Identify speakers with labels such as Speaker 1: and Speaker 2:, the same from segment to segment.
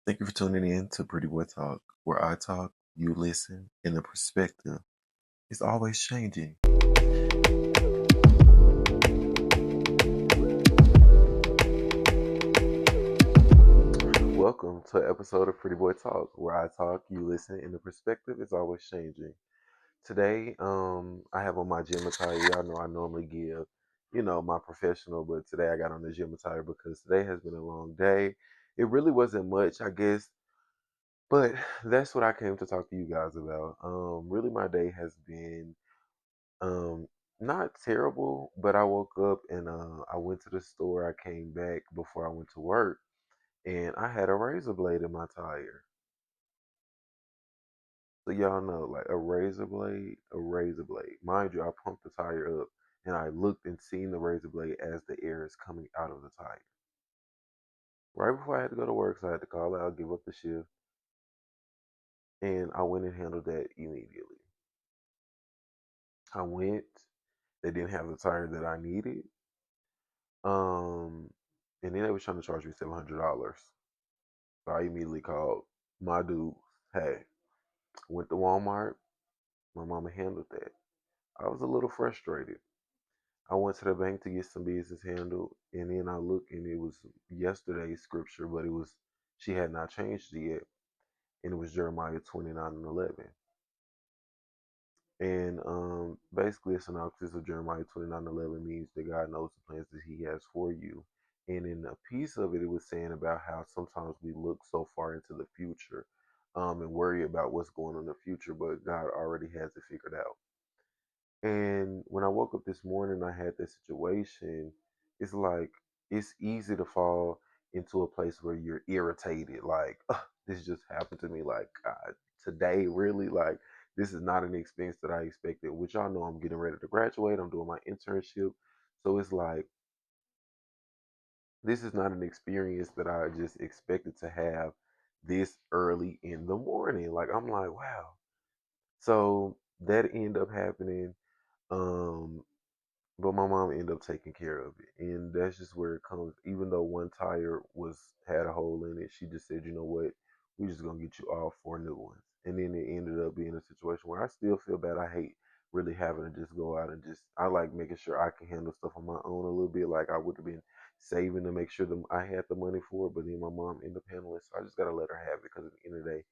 Speaker 1: Thank you for tuning in to Prettyboy Talk, where I talk, you listen, and the perspective is always changing. Welcome to an episode of Prettyboy Talk, where I talk, you listen, and the perspective is always changing. Today, I have on my gym attire. Y'all know I normally give, my professional, but today I got on the gym attire because today has been a long day. It really wasn't much, I guess. But that's what I came to talk to you guys about. Really, my day has been um not terrible, but I woke up and I went to the store. I came back before I went to work, and I had a razor blade in my tire. So y'all know, like a razor blade. Mind you, I pumped the tire up, and I looked and seen the razor blade as the air is coming out of the tire. Right before I had to go to work, so I had to call out, give up the shift, and I went and handled that immediately. I went. They didn't have the tire that I needed. Um, and then they was trying to charge me $700. So I immediately called my dude. Hey, went to Walmart. My mama handled that. I was a little frustrated. I went to the bank to get some business handled, and then I looked, and it was yesterday's scripture, but it was she had not changed it yet, and it was Jeremiah 29:11. And basically, a synopsis of Jeremiah 29:11 means that God knows the plans that He has for you. And in a piece of it, it was saying about how sometimes we look so far into the future and worry about what's going on in the future, but God already has it figured out. And when I woke up this morning, I had this situation. It's like it's easy to fall into a place where you're irritated. Like, "Ugh, this just happened to me. Like, God, today, really? Like, this is not an experience that I expected." Which y'all know I'm getting ready to graduate. I'm doing my internship. So it's like, this is not an experience that I just expected to have this early in the morning. Like, I'm like, wow. So that ended up happening. Um, But my mom ended up taking care of it, and that's just where it comes. Even though one tire was had a hole in it, she just said, "You know what? We're just gonna get you all four new ones." And then it ended up being a situation where I still feel bad. I hate really having to just go out and just. I like making sure I can handle stuff on my own a little bit. Like I would have been saving to make sure that I had the money for it, but then my mom ended up handling it, so I just gotta let her have it because at the end of the day,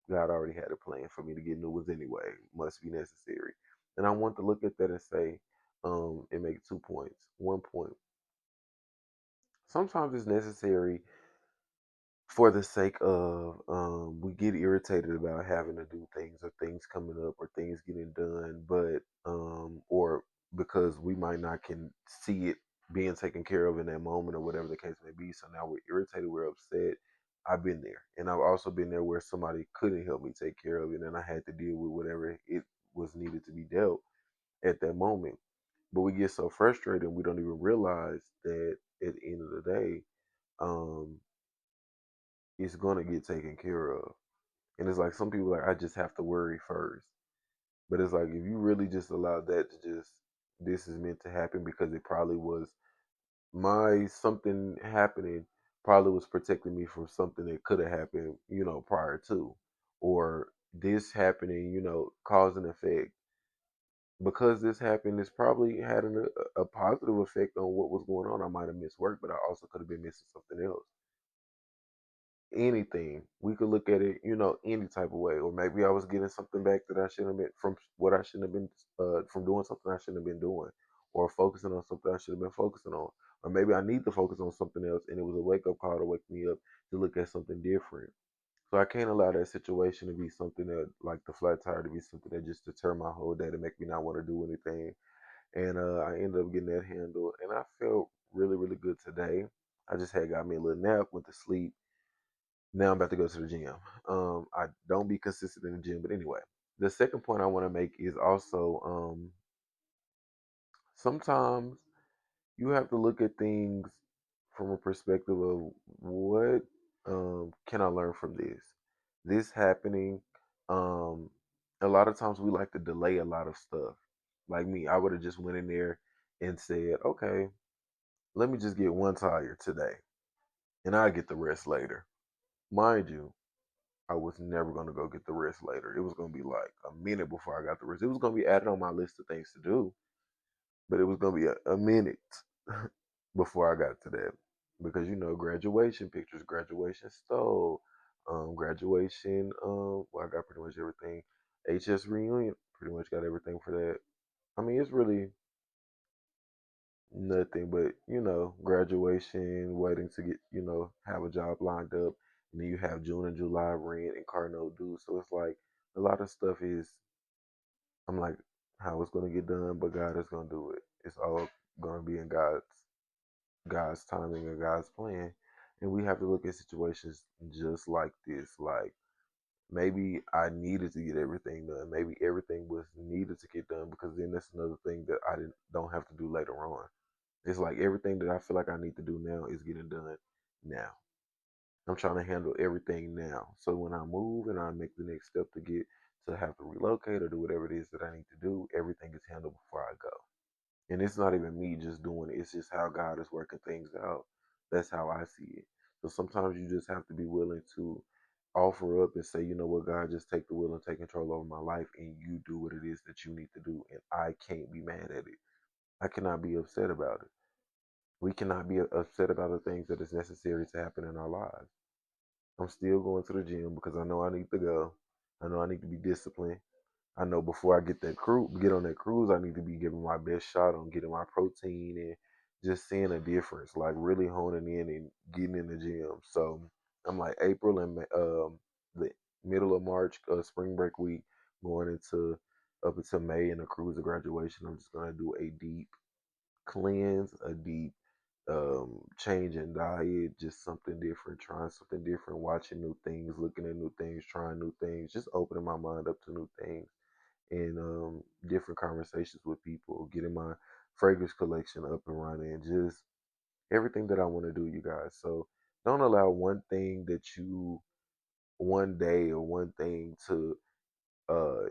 Speaker 1: God already had a plan for me to get new ones anyway. Must be necessary, and I want to look at that and say and make 2 points. 1 point. Sometimes it's necessary for the sake of we get irritated about having to do things or things coming up or things getting done, but or because we might not can see it being taken care of in that moment or whatever the case may be. So now we're irritated, we're upset. I've been there, and I've also been there where somebody couldn't help me take care of it, and I had to deal with whatever it was needed to be dealt at that moment. But we get so frustrated and we don't even realize that at the end of the day, um, it's gonna get taken care of. And it's like some people like I just have to worry first. But it's like if you really just allow that to just this is meant to happen because it probably was my something happening probably was protecting me from something that could have happened, prior to. Or this happening, cause and effect because this happened, this probably had a positive effect on what was going on. I might have missed work, but I also could have been missing something else. Anything. We could look at it, any type of way. Or maybe I was getting something back that I shouldn't have been from what I shouldn't have been from doing something I shouldn't have been doing. Or focusing on something I should have been focusing on. Or maybe I need to focus on something else and it was a wake up call to wake me up to look at something different. So I can't allow that situation to be something that, like the flat tire, to be something that just deter my whole day to make me not want to do anything. And I ended up getting that handled, and I felt really, really good today. I just had got me a little nap, went to sleep. Now I'm about to go to the gym. I don't be consistent in the gym, but anyway, the second point I want to make is also sometimes you have to look at things from a perspective of what can I learn from this? This happening. Um, a lot of times we like to delay a lot of stuff. Like me, I would have just went in there and said, okay, let me just get one tire today, and I'll get the rest later. Mind you, I was never gonna go get the rest later. It was gonna be like a minute before I got the rest. It was gonna be added on my list of things to do, but it was gonna be a minute before I got to that. Because graduation pictures, graduation stole, graduation, well, I got pretty much everything. HS reunion, pretty much got everything for that. I mean, it's really nothing but graduation, waiting to get have a job lined up, and then you have June and July rent and car note due. So it's like a lot of stuff is, I'm like, how it's gonna get done, but God is gonna do it. It's all gonna be in God's timing and God's plan, and we have to look at situations just like this. Like, maybe I needed to get everything done. Maybe everything was needed to get done, because then that's another thing that I didn't don't have to do later on. It's like everything that I feel like I need to do now is getting done now. I'm trying to handle everything now. So when I move and I make the next step to get to have to relocate or do whatever it is that I need to do, everything is handled before I go. And it's not even me just doing it, it's just how God is working things out. That's how I see it. So sometimes you just have to be willing to offer up and say, you know what, God, just take the wheel and take control over my life, and you do what it is that you need to do. And I can't be mad at it. I cannot be upset about it. We cannot be upset about the things that is necessary to happen in our lives. I'm still going to the gym because I know I need to go. I know I need to be disciplined. I know before I get on that cruise, I need to be giving my best shot on getting my protein and just seeing a difference, like really honing in and getting in the gym. So I'm like April and the middle of March, spring break week, going into up until May and the cruise of graduation. I'm just gonna do a deep cleanse, a deep change in diet, just something different, trying something different, watching new things, looking at new things, trying new things, just opening my mind up to new things, and different conversations with people, getting my fragrance collection up and running, just everything that I want to do, you guys. So don't allow one day or one thing to uh,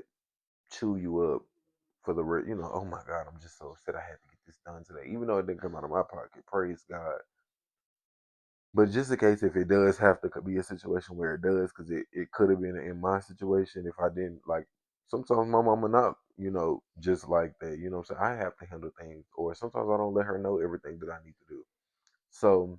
Speaker 1: chew you up for oh my God, I'm just so upset I had to get this done today, even though it didn't come out of my pocket. Praise God. But just in case if it does have to be a situation where it does, because it could have been in my situation if I didn't like. Sometimes my mama not, just like that. You know what I'm saying? I have to handle things, or sometimes I don't let her know everything that I need to do. So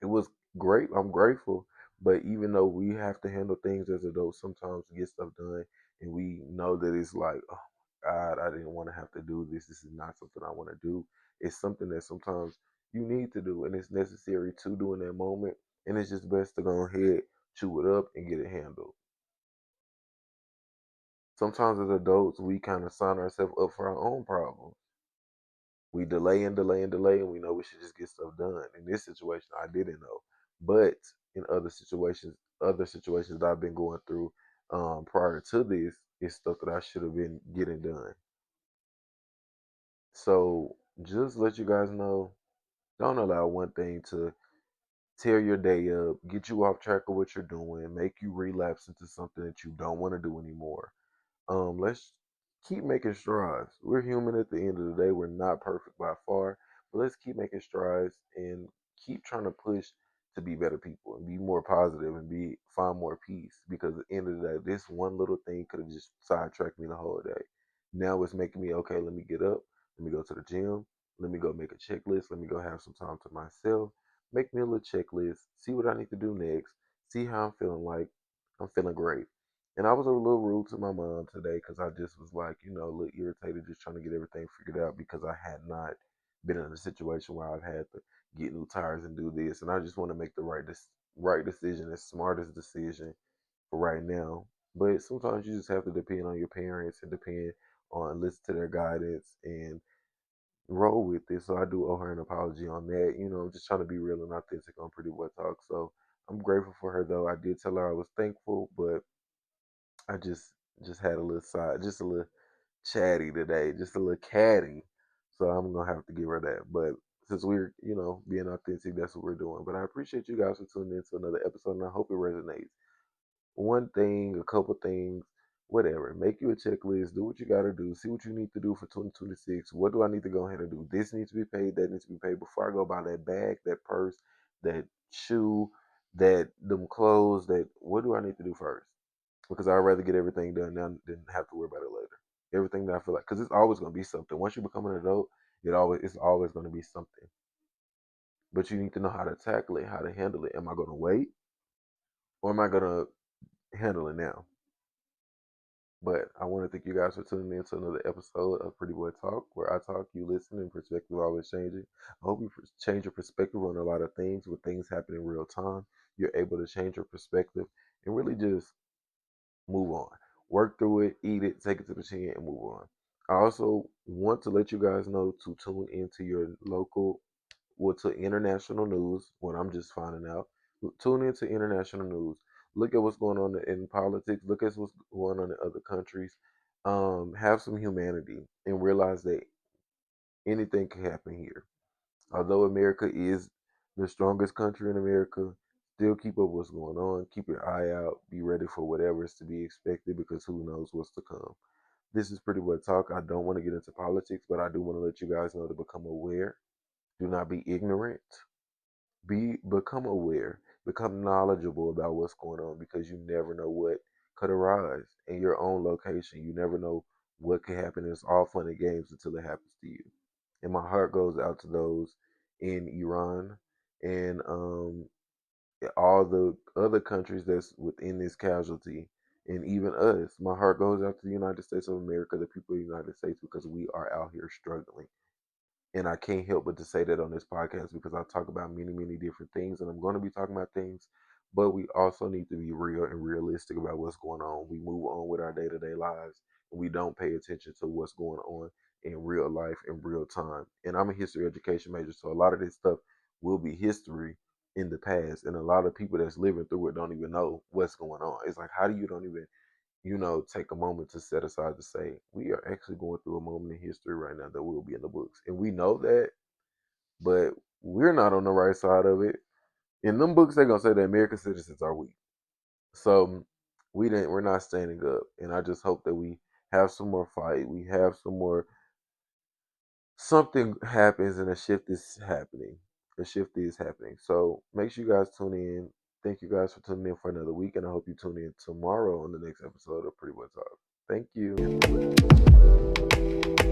Speaker 1: it was great. I'm grateful. But even though we have to handle things as adults sometimes to get stuff done, and we know that it's like, oh God, I didn't want to have to do this. This is not something I want to do. It's something that sometimes you need to do, and it's necessary to do in that moment. And it's just best to go ahead, chew it up, and get it handled. Sometimes as adults, we kind of sign ourselves up for our own problems. We delay and delay and delay, and we know we should just get stuff done. In this situation, I didn't know, but in other situations that I've been going through prior to this, is stuff that I should have been getting done. So just let you guys know, don't allow one thing to tear your day up, get you off track of what you're doing, make you relapse into something that you don't want to do anymore. Let's keep making strides. We're human at the end of the day. We're not perfect by far, but let's keep making strides and keep trying to push to be better people and be more positive and find more peace. Because at the end of the day, this one little thing could have just sidetracked me the whole day. Now it's making me okay. Let me get up. Let me go to the gym. Let me go make a checklist. Let me go have some time to myself. Make me a little checklist. See what I need to do next. See how I'm feeling like. I'm feeling great. And I was a little rude to my mom today because I just was like, a little irritated, just trying to get everything figured out because I had not been in a situation where I've had to get new tires and do this. And I just want to make the right decision, the smartest decision for right now. But sometimes you just have to depend on your parents and depend on listen to their guidance and roll with it. So I do owe her an apology on that. I'm just trying to be real and authentic on Pretty Boy Talk. So I'm grateful for her though. I did tell her I was thankful, but I just had a little side, just a little chatty today, just a little catty. So I'm gonna have to give her that. But since we're, being authentic, that's what we're doing. But I appreciate you guys for tuning in to another episode, and I hope it resonates. One thing, a couple things, whatever. Make you a checklist. Do what you gotta do. See what you need to do for 2026. What do I need to go ahead and do? This needs to be paid. That needs to be paid before I go buy that bag, that purse, that shoe, that them clothes, that what do I need to do first? Because I'd rather get everything done now than have to worry about it later. Everything that I feel like, because it's always going to be something. Once you become an adult, it's always going to be something. But you need to know how to tackle it, how to handle it. Am I going to wait, or am I going to handle it now? But I want to thank you guys for tuning in to another episode of Pretty Boy Talk, where I talk, you listen, and perspective always changing. I hope you change your perspective on a lot of things. When things happen in real time, you're able to change your perspective and really just move on. Work through it, eat it, take it to the chin, and move on. I also want to let you guys know to tune into your local, well, to international news. What I'm just finding out, tune into international news. Look at what's going on in politics. Look at what's going on in other countries. Have some humanity and realize that anything can happen here. Although America is the strongest country in America, still keep up what's going on. Keep your eye out. Be ready for whatever is to be expected because who knows what's to come. This is Pretty Boy Talk. I don't want to get into politics, but I do want to let you guys know to become aware. Do not be ignorant. Become aware. Become knowledgeable about what's going on because you never know what could arise in your own location. You never know what could happen. It's all fun and games until it happens to you. And my heart goes out to those in Iran and all the other countries that's within this casualty, and even us. My heart goes out to the United States of America, the people of the United States, because we are out here struggling. And I can't help but to say that on this podcast because I talk about many, many different things, and I'm going to be talking about things, but we also need to be real and realistic about what's going on. We move on with our day to day lives, and we don't pay attention to what's going on in real life in real time. And I'm a history education major, so a lot of this stuff will be history in the past, and a lot of people that's living through it don't even know what's going on. It's like, how do you don't even take a moment to set aside to say, we are actually going through a moment in history right now that will be in the books. And we know that, but we're not on the right side of it. In them books, they're gonna say that American citizens are weak. So we're not standing up. And I just hope that we have some more fight. We have some more something happens and a shift is happening. A shift is happening. So make sure you guys tune in. Thank you guys for tuning in for another week, and I hope you tune in tomorrow on the next episode of Pretty Boy Talk. Thank you.